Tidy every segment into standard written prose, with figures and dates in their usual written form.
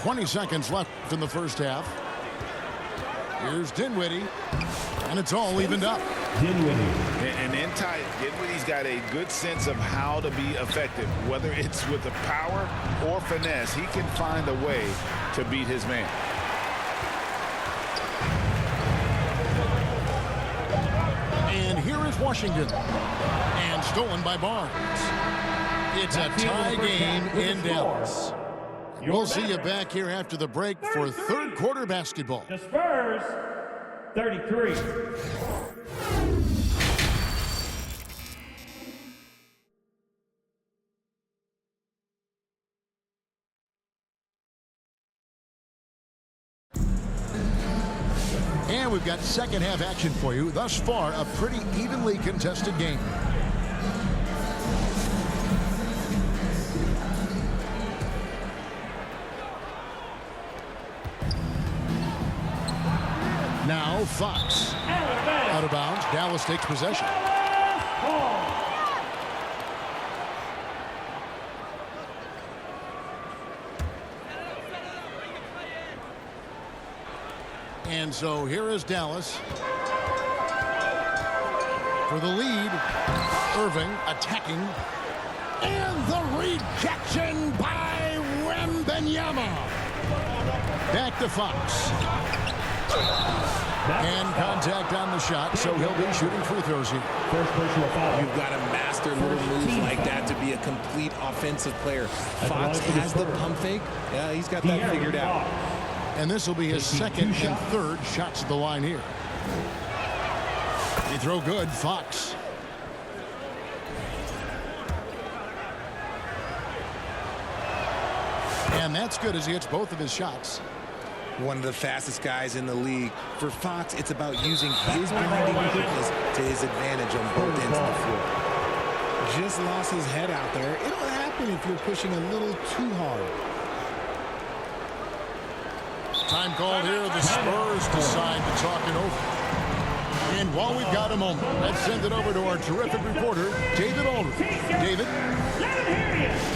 20 seconds left in the first half. Here's Dinwiddie, and it's all evened up. And in tight, Dinwiddie's got a good sense of how to be effective. Whether it's with the power or finesse, he can find a way to beat his man. And here is Washington. And stolen by Barnes. It's a tie game in Dallas. We'll see you back here after the break for third quarter basketball. The Spurs, 33. And we've got second half action for you. Thus far, a pretty evenly contested game. Now Fox. Out of bounds. Dallas takes possession. And so here is Dallas for the lead. Irving attacking. And the rejection by Wembanyama. Back to Fox. And contact on the shot, so he'll be shooting free throws here. First personal foul. You've got to master little moves like that to be a complete offensive player. Fox has the pump fake. Yeah, he's got that figured out. And this will be his second and third shots at the line here. They throw good, Fox. And that's good as he hits both of his shots. One of the fastest guys in the league. For Fox, it's about using his blinding quickness to his advantage on both ends of the floor. Just lost his head out there. It'll happen if you're pushing a little too hard. Time called here. The Spurs decide to talk it over. And while we've got a moment, let's send it over to our terrific reporter, David Aldridge. David?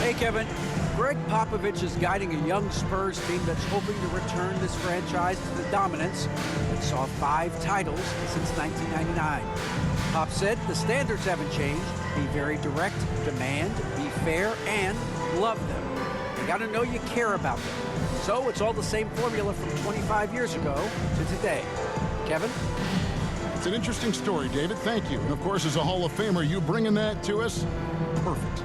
Hey, Kevin. Greg Popovich is guiding a young Spurs team that's hoping to return this franchise to the dominance that saw 5 titles since 1999. Pop said the standards haven't changed. Be very direct, demand, be fair, and love them. You got to know you care about them. So it's all the same formula from 25 years ago to today. Kevin? It's an interesting story, David. Thank you. And of course, as a Hall of Famer, you bringing that to us? Perfect.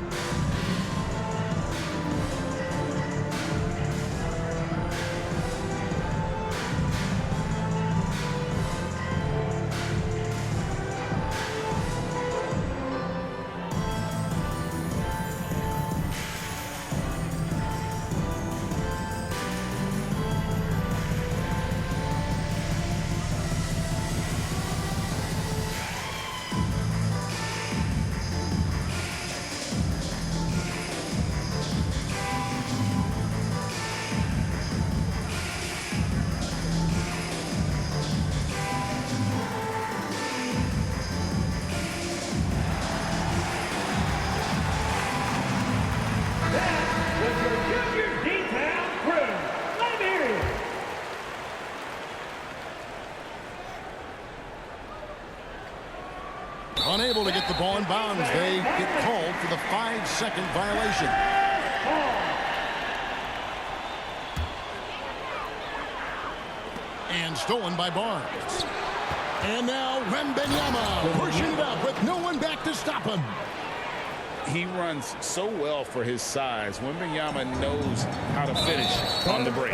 Unable to get the ball in bounds. They get called for the 5-second violation. And stolen by Barnes. And now Wembanyama pushing it up with no one back to stop him. He runs so well for his size. Wembanyama knows how to finish on the break.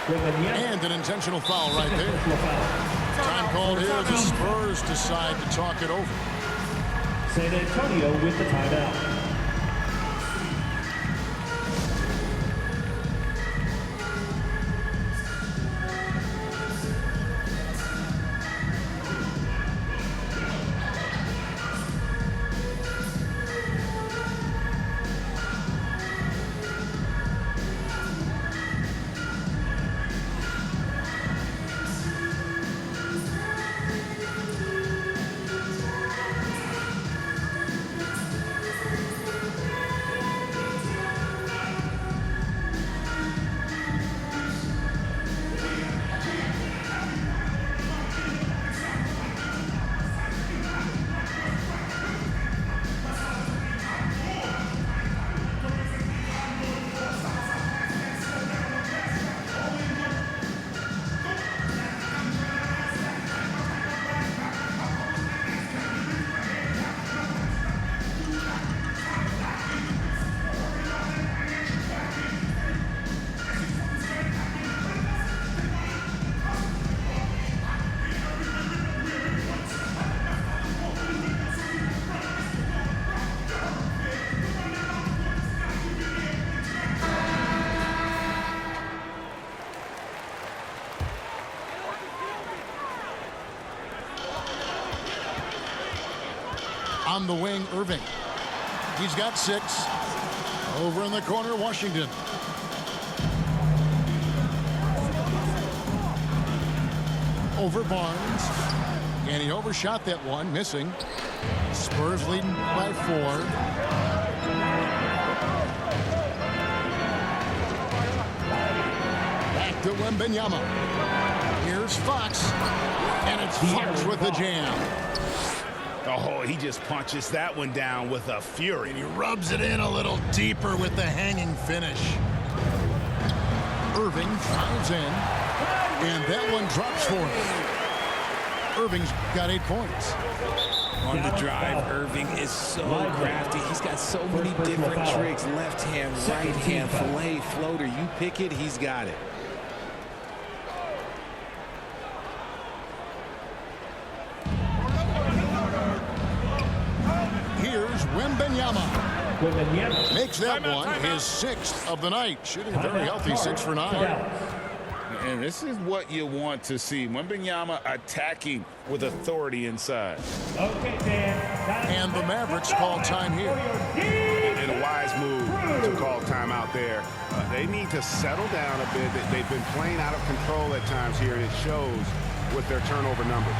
And an intentional foul right there. Time called here. The Spurs decide to talk it over. San Antonio with the timeout. On the wing, Irving. He's got 6. Over in the corner, Washington. Over Barnes. And he overshot that one, missing. Spurs leading by 4. Back to Wembanyama. Here's Fox. And it's Fox with the jam. Oh, he just punches that one down with a fury. And he rubs it in a little deeper with the hanging finish. Irving drives in. And that one drops for him. Irving's got 8 points. On the drive, Irving is so crafty. He's got so many different tricks. Left hand, right hand, fillet, floater. You pick it, he's got it. Here's Wembanyama. Makes that one his 6th of the night. Shooting a very healthy 6 for 9. And this is what you want to see. Wembanyama attacking with authority inside. Okay, Dan. And the Mavericks call time here. And a wise move to call timeout there. They need to settle down a bit. They've been playing out of control at times here, and it shows with their turnover numbers.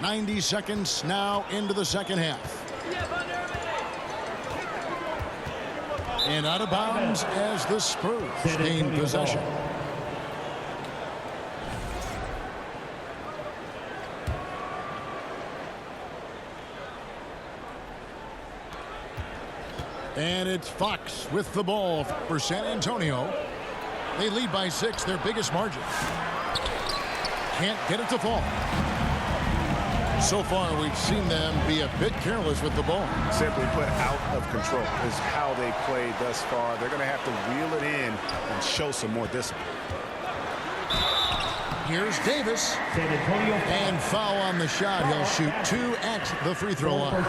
.90 seconds now into the second half. And out of bounds as the Spurs gain possession. And it's Fox with the ball for San Antonio. They lead by 6, their biggest margin. Can't get it to fall. So far, we've seen them be a bit careless with the ball. Simply put, out of control is how they played thus far. They're going to have to reel it in and show some more discipline. Here's Davis. And foul on the shot. He'll shoot 2 at the free throw line.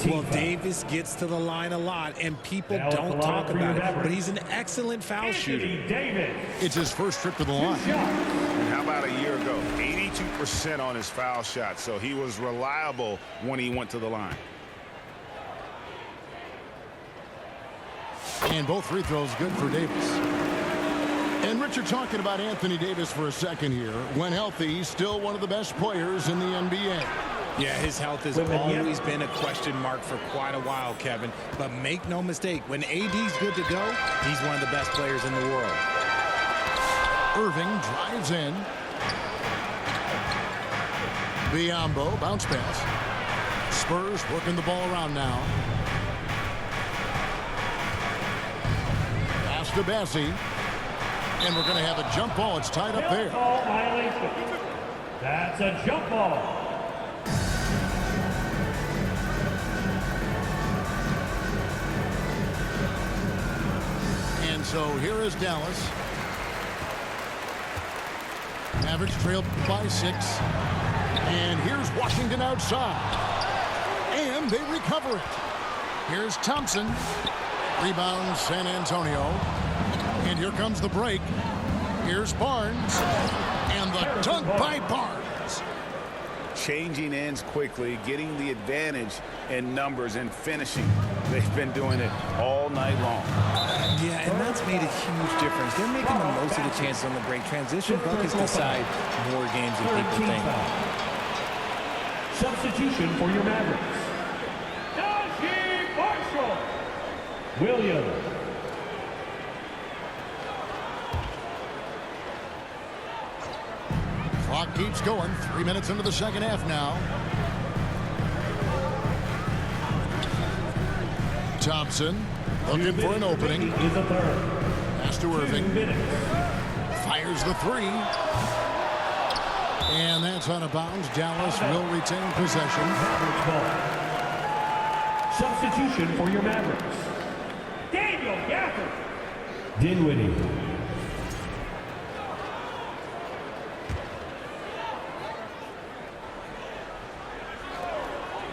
Well, Davis gets to the line a lot, and people don't talk about it, but he's an excellent foul shooter. It's his first trip to the line. And how about a year ago? 82% on his foul shot, so he was reliable when he went to the line. And both free throws good for Davis. And Richard, talking about Anthony Davis for a second here. When healthy, he's still one of the best players in the NBA. Yeah, his health has always been a question mark for quite a while, Kevin. But make no mistake, when AD's good to go, he's one of the best players in the world. Irving drives in. Biyombo, bounce pass. Spurs working the ball around now. Pass to Bessie. And we're going to have a jump ball. It's tied up there. Ball violation. That's a jump ball. And so here is Dallas. Mavericks trailed by 6. And here's Washington outside. And they recover it. Here's Thompson. Rebound San Antonio. And here comes the break. Here's Barnes. And the dunk by Barnes. Changing ends quickly, getting the advantage in numbers and finishing. They've been doing it all night long. Yeah, and that's made a huge difference. They're making the most of the chances on the break. Transition buckets decide more games than people think. Substitution for your Mavericks. Najee Marshall. Williams. Clock keeps going. 3 minutes into the second half now. Thompson looking for an opening. Is a third. Pass to Irving. 2 minutes. Fires the three. And that's out of bounds. Dallas will retain possession. Mavericks ball. Substitution for your Mavericks. Daniel Gafford. Dinwiddie.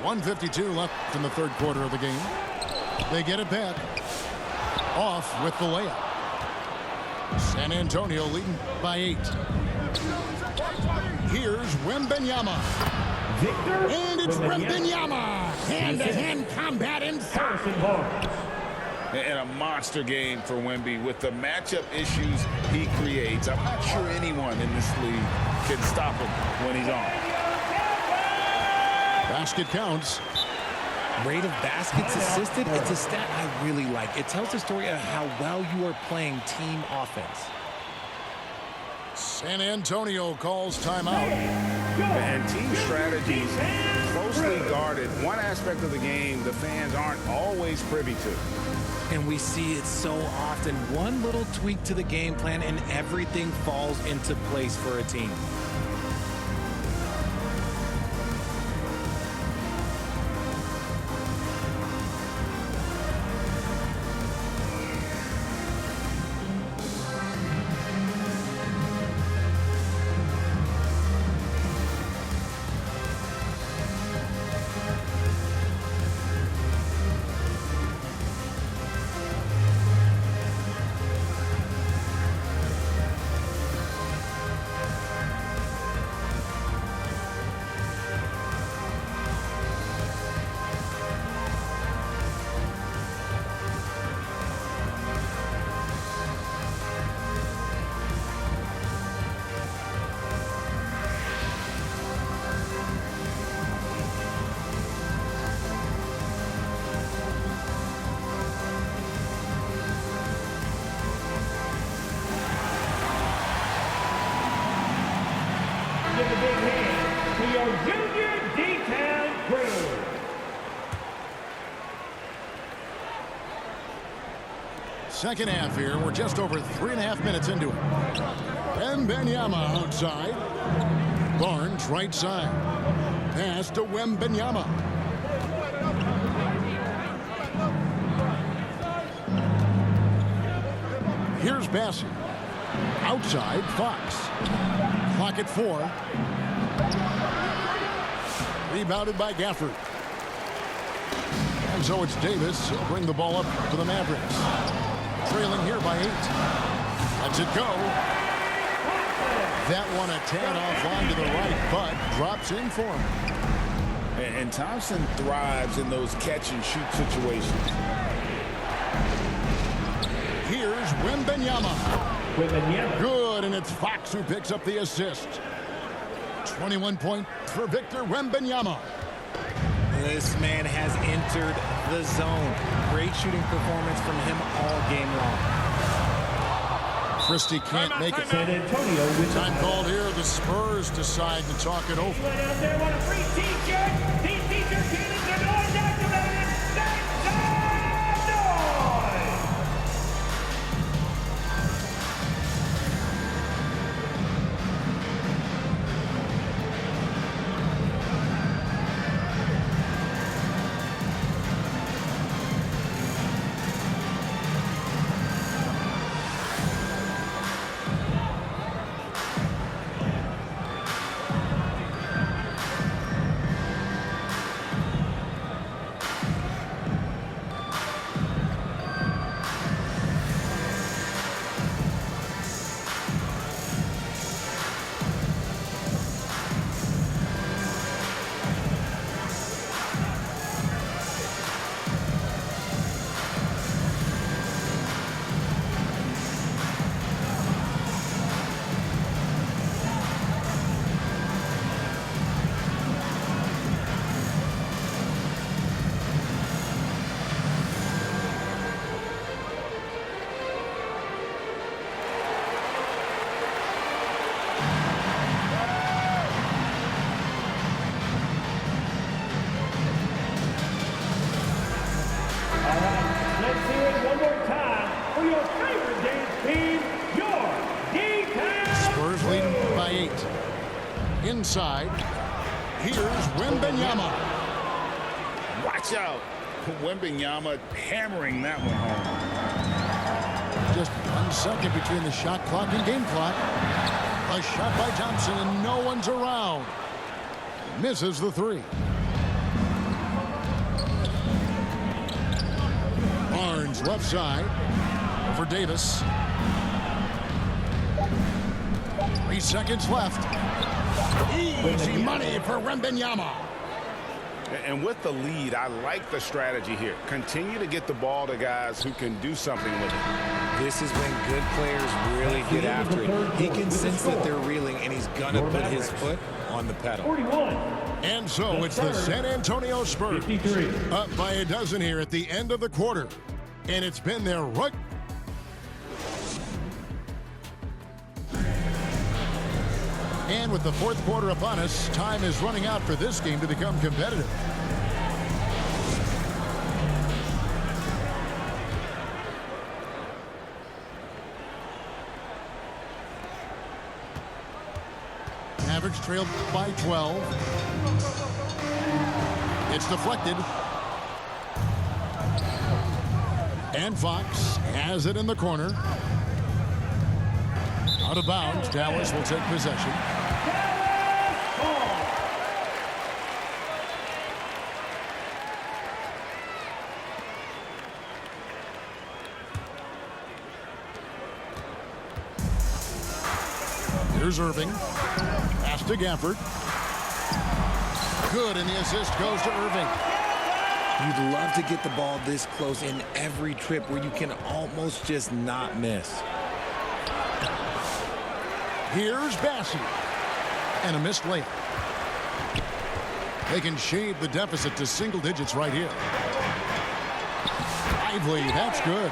1:52 left in the third quarter of the game. They get it back. Off with the layup. San Antonio leading by 8. Here's Wembanyama. Victor. And it's Wembanyama. Hand-to-hand combat inside. Harrison Barnes. And a monster game for Wemby with the matchup issues he creates. I'm not sure anyone in this league can stop him when he's on. Basket counts. Rate of baskets assisted, it's a stat I really like. It tells the story of how well you are playing team offense. San Antonio calls timeout. And team strategies closely guarded. One aspect of the game the fans aren't always privy to. And we see it so often. One little tweak to the game plan and everything falls into place for a team. Give a big hand to your junior D-Town crew. Second half here. We're just over 3.5 minutes into it. Wembanyama outside. Barnes right side. Pass to Wembanyama. Here's Bassett. Outside, Fox. Clock at 4. Rebounded by Gafford. And so it's Davis. He'll bring the ball up to the Mavericks. Trailing here by 8. Lets it go. That one a tad off onto the right, but drops in for him. And Thompson thrives in those catch-and-shoot situations. Here's Wembanyama. Wembanyama. Good, and it's Fox who picks up the assist. 21 points for Victor Wembanyama. This man has entered the zone. Great shooting performance from him all game long. Christie can't make it. San Antonio with the Time called here. The Spurs decide to talk it over. Anyone out there want a free t-shirt? These t-shirts here are noise activated. Make some noise! inside. Here's Wembanyama. Watch out. Wembanyama hammering that one home. Just 1 second between the shot clock and game clock. A shot by Thompson, and no one's around. Misses the three. Barnes left side for Davis. 3 seconds left. Easy money for Wembanyama. And with the lead, I like the strategy here. Continue to get the ball to guys who can do something with it. This is when good players really get after it. He can sense that they're reeling, and he's going to put his foot on the pedal. 41. And so it's the San Antonio Spurs 53. up by a dozen here at the end of the quarter. And it's been their right. And with the fourth quarter upon us, time is running out for this game to become competitive. Mavericks trailed by 12. It's deflected. And Fox has it in the corner. Out of bounds, Dallas will take possession. Here's Irving. Pass to Gafford. Good, and the assist goes to Irving. You'd love to get the ball this close in every trip where you can almost just not miss. Here's Bassey. And a missed layup. They can shade the deficit to single digits right here. Lively, that's good.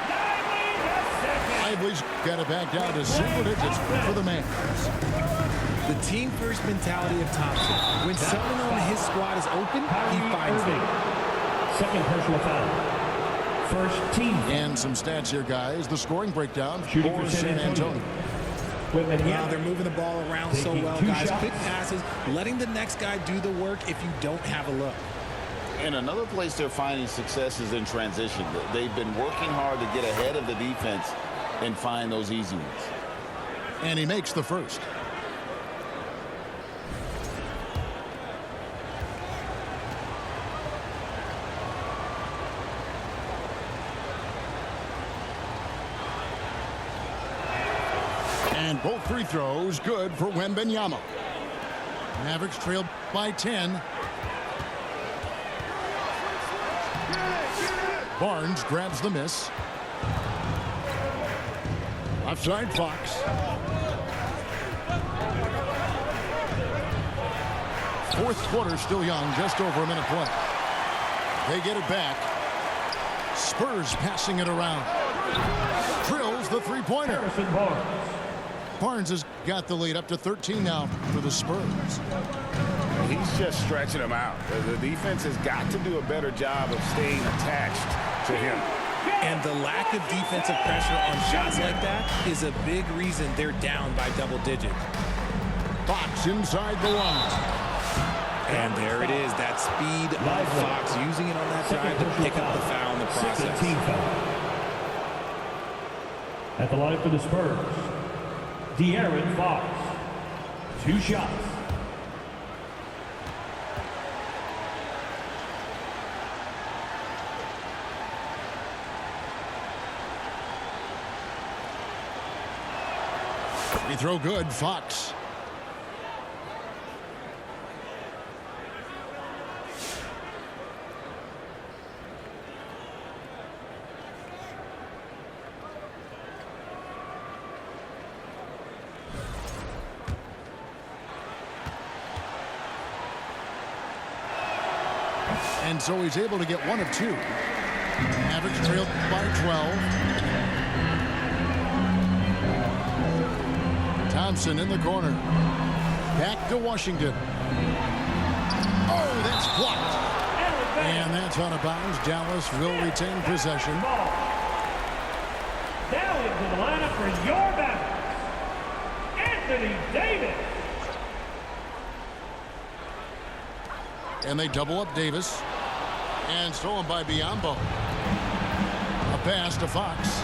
Lively's got it back down to single digits for the man. The team-first mentality of Thompson. When someone on his squad is open, he finds them. Second personal foul. First team. And some stats here, guys. The scoring breakdown for San Antonio. Wow, they're moving the ball around so well, guys. Quick passes, letting the next guy do the work if you don't have a look. And another place they're finding success is in transition. They've been working hard to get ahead of the defense and find those easy ones. And he makes the first. And both free throws good for Wembanyama. Mavericks trailed by 10. Barnes grabs the miss. Offside Fox. Fourth quarter still young, just over a minute play. They get it back. Spurs passing it around. Drills the three-pointer. Barnes has got the lead up to 13 now for the Spurs. He's just stretching them out. The defense has got to do a better job of staying attached to him. And the lack of defensive pressure on shots like that is a big reason they're down by double digits. Fox inside the line. And there it is, that speed of Fox, using it on that drive to pick up the foul in the process. At the line for the Spurs, De'Aaron Fox. 2 shots. Free throw good, Fox. And so he's able to get 1 of 2. Mavericks trailed by 12. Thompson in the corner. Back to Washington. Oh, that's blocked. And that's out of bounds. Dallas will retain possession. Now into the lineup for your Mavericks, Anthony Davis. And they double up Davis. And stolen by Biyombo. A pass to Fox.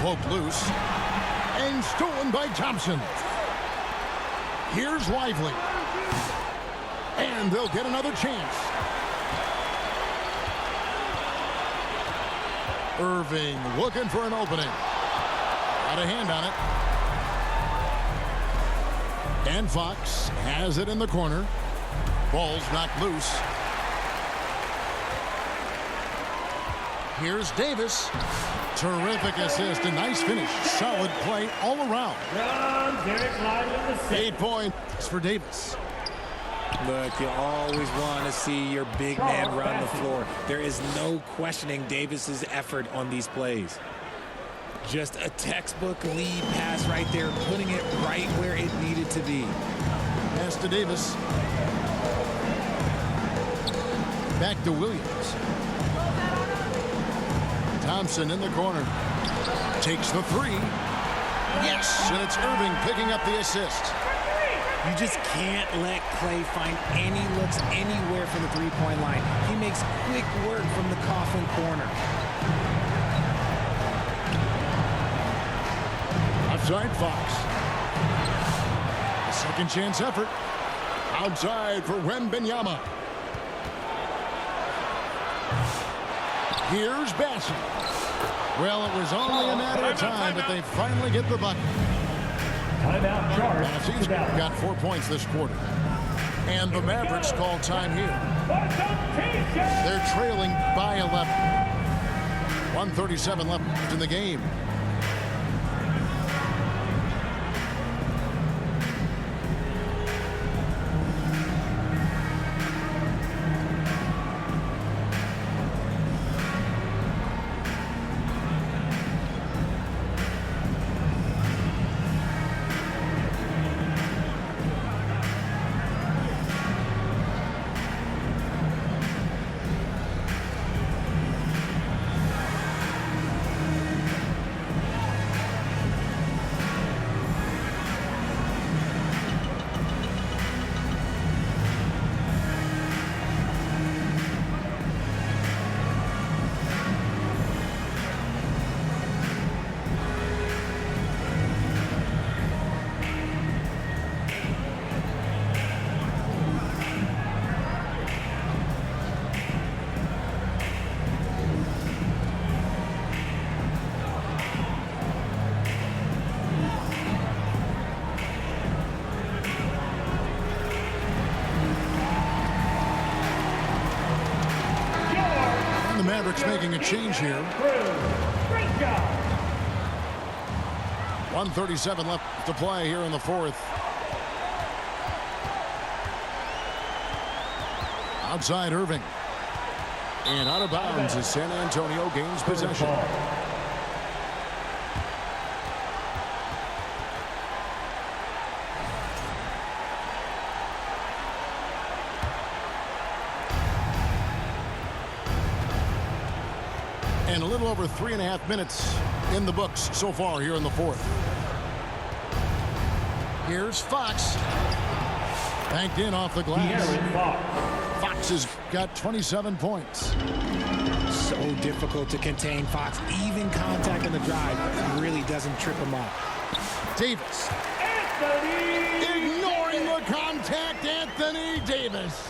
Poked loose. And stolen by Thompson. Here's Lively. And they'll get another chance. Irving looking for an opening. Got a hand on it. And Fox has it in the corner. Ball's knocked loose. Here's Davis. Terrific assist. A nice finish. Solid play all around. 8 points for Davis. Look, you always want to see your big man run the floor. There is no questioning Davis's effort on these plays. Just a textbook lead pass right there, putting it right where it needed to be. Pass to Davis. Back to Williams. Thompson in the corner. Takes the three. Yes, and it's Irving picking up the assist. You just can't let Clay find any looks anywhere from the three-point line. He makes quick work from the coffin corner. Outside Fox. A second chance effort. Outside for Wembanyama. Here's Bassett. Well, it was only a matter of time, but they finally get the bucket. Timeout charge. He's got 4 points this quarter. And the Mavericks call time here. They're trailing by 11. 1:37 left in the game. Mavericks making a change here. Great job. 1:37 left to play here in the fourth. Outside Irving. And out of bounds as San Antonio gains possession. And a little over 3.5 minutes in the books so far here in the fourth. Here's Fox. Banked in off the glass. Fox has got 27 points. So difficult to contain Fox. Even contact on the drive really doesn't trip him up. Davis. Ignoring the contact, Anthony Davis.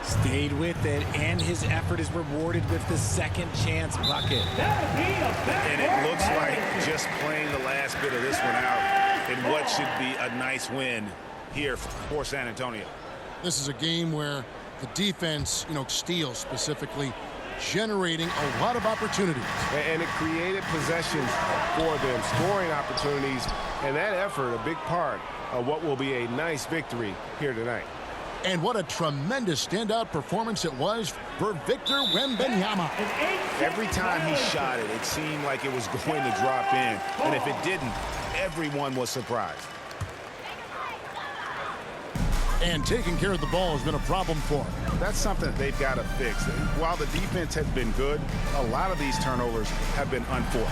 Stayed with it, and his effort is rewarded with the second chance bucket. And it looks like just playing the last bit of this one out in what should be a nice win here for San Antonio. This is a game where the defense, steals specifically, generating a lot of opportunities. And it created possessions for them, scoring opportunities, and that effort a big part of what will be a nice victory here tonight. And what a tremendous standout performance it was for Victor Wembanyama. Every time he shot it, it seemed like it was going to drop in. And if it didn't, everyone was surprised. And taking care of the ball has been a problem for him. That's something that they've got to fix. While the defense has been good, a lot of these turnovers have been unforced.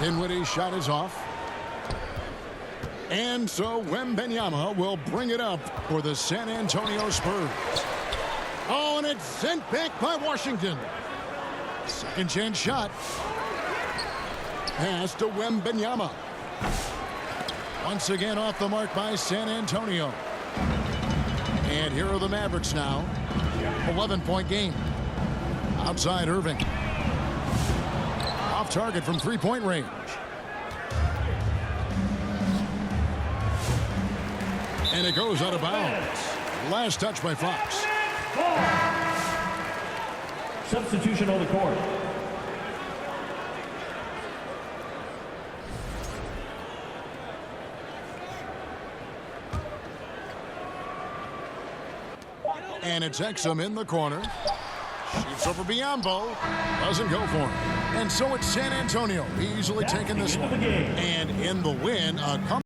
Dinwiddie's shot is off. And so Wembanyama will bring it up for the San Antonio Spurs. Oh, and it's sent back by Washington. Second chance shot. Pass to Wembanyama. Once again off the mark by San Antonio. And here are the Mavericks now. 11-point game. Outside Irving. Off target from three-point range. And it goes out of bounds. Last touch by Fox. Substitution on the court. And it's Exum in the corner. Shoots over Biyombo. Doesn't go for him. And so it's San Antonio easily taking this one. And in the win, a